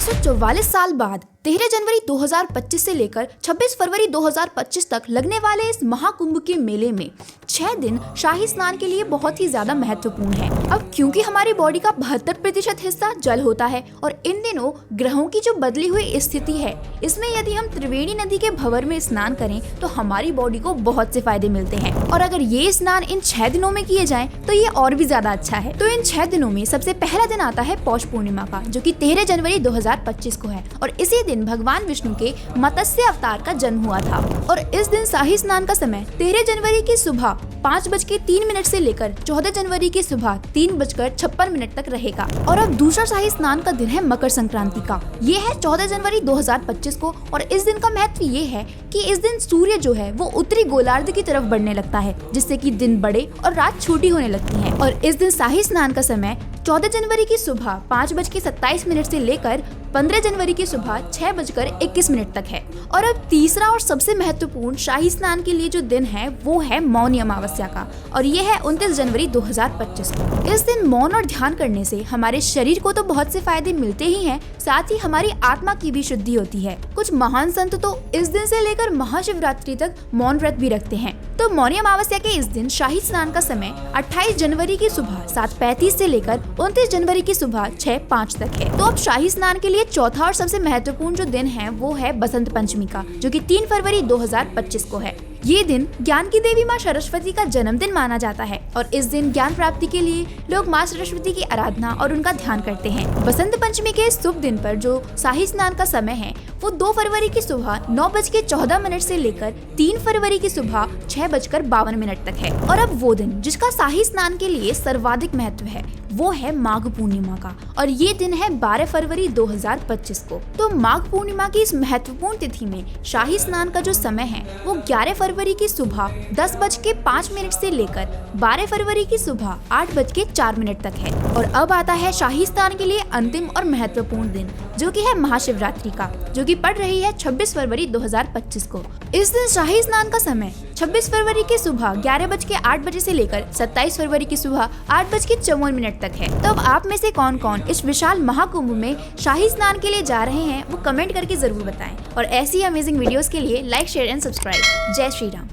144 साल बाद 13 जनवरी 2025 से लेकर 26 फरवरी 2025 तक लगने वाले इस महाकुंभ के मेले में 6 दिन शाही स्नान के लिए बहुत ही ज्यादा महत्वपूर्ण है। अब क्योंकि हमारी बॉडी का 72% हिस्सा जल होता है और इन दिनों ग्रहों की जो बदली हुई स्थिति है, इसमें यदि हम त्रिवेणी नदी के भंवर में स्नान करें तो हमारी बॉडी को बहुत से फायदे मिलते हैं। और अगर ये स्नान इन 6 दिनों में किए जाएं तो ये और भी ज्यादा अच्छा है। तो इन 6 दिनों में सबसे पहला दिन आता है पौष पूर्णिमा का, जो कि 13 जनवरी 2025 को है और इसी दिन भगवान विष्णु के मत्स्य अवतार का जन्म हुआ था। और इस दिन शाही स्नान का समय 13 जनवरी की सुबह 5:03 से लेकर 14 जनवरी की सुबह 3:56 तक रहेगा। और अब दूसरा शाही स्नान का दिन है मकर संक्रांति का। ये है 14 जनवरी 2025 को और इस दिन का महत्व ये है कि इस दिन सूर्य जो है वो उत्तरी गोलार्ध की तरफ बढ़ने लगता है, जिससे कि दिन बड़े और रात छोटी होने लगती है। और इस दिन शाही स्नान का समय 14 जनवरी की सुबह 5:27 से लेकर 15 जनवरी की सुबह 6:21 तक है। और अब तीसरा और सबसे महत्वपूर्ण शाही स्नान के लिए जो दिन है वो है मौनी अमावस्या का, और ये है 29 जनवरी 2025 को। इस दिन मौन और ध्यान करने से हमारे शरीर को तो बहुत से फायदे मिलते ही हैं, साथ ही हमारी आत्मा की भी शुद्धि होती है। कुछ महान संत तो इस दिन से लेकर महाशिवरात्रि तक मौन व्रत भी रखते हैं। तो मौनी अमावस्या के इस दिन शाही स्नान का समय 28 जनवरी की सुबह 7:35 से लेकर 29 जनवरी की सुबह 6:05 तक है। तो अब शाही स्नान के लिए चौथा और सबसे महत्वपूर्ण जो दिन है वो है बसंत पंचमी का, जो कि 3 फरवरी 2025 को है। ये दिन ज्ञान की देवी माँ सरस्वती का जन्मदिन माना जाता है और इस दिन ज्ञान प्राप्ति के लिए लोग माँ सरस्वती की आराधना और उनका ध्यान करते हैं। बसंत पंचमी के इस शुभ दिन पर जो शाही स्नान का समय है वो 2 फरवरी की सुबह 9:14 से लेकर 3 फरवरी की सुबह 6:52 तक है। और अब वो दिन जिसका शाही स्नान के लिए सर्वाधिक महत्व है वो है माघ पूर्णिमा का, और ये दिन है 12 फरवरी 2025 को। तो माघ पूर्णिमा की इस महत्वपूर्ण तिथि में शाही स्नान का जो समय है वो 11 फरवरी की सुबह 10:05 से लेकर 12 फरवरी की सुबह 8:04 तक है। और अब आता है शाही स्नान के लिए अंतिम और महत्वपूर्ण दिन, जो कि है महाशिवरात्रि का, जो कि पड़ रही है 26 फरवरी 2025 को। इस दिन शाही स्नान का समय 26 फरवरी की सुबह 11:08 से लेकर 27 फरवरी की सुबह 8:54 तक है। तो अब आप में से कौन कौन इस विशाल महाकुंभ में शाही स्नान के लिए जा रहे हैं वो कमेंट करके जरूर बताएं। और ऐसी अमेजिंग वीडियोस के लिए लाइक, शेयर एंड सब्सक्राइब। जय श्री राम।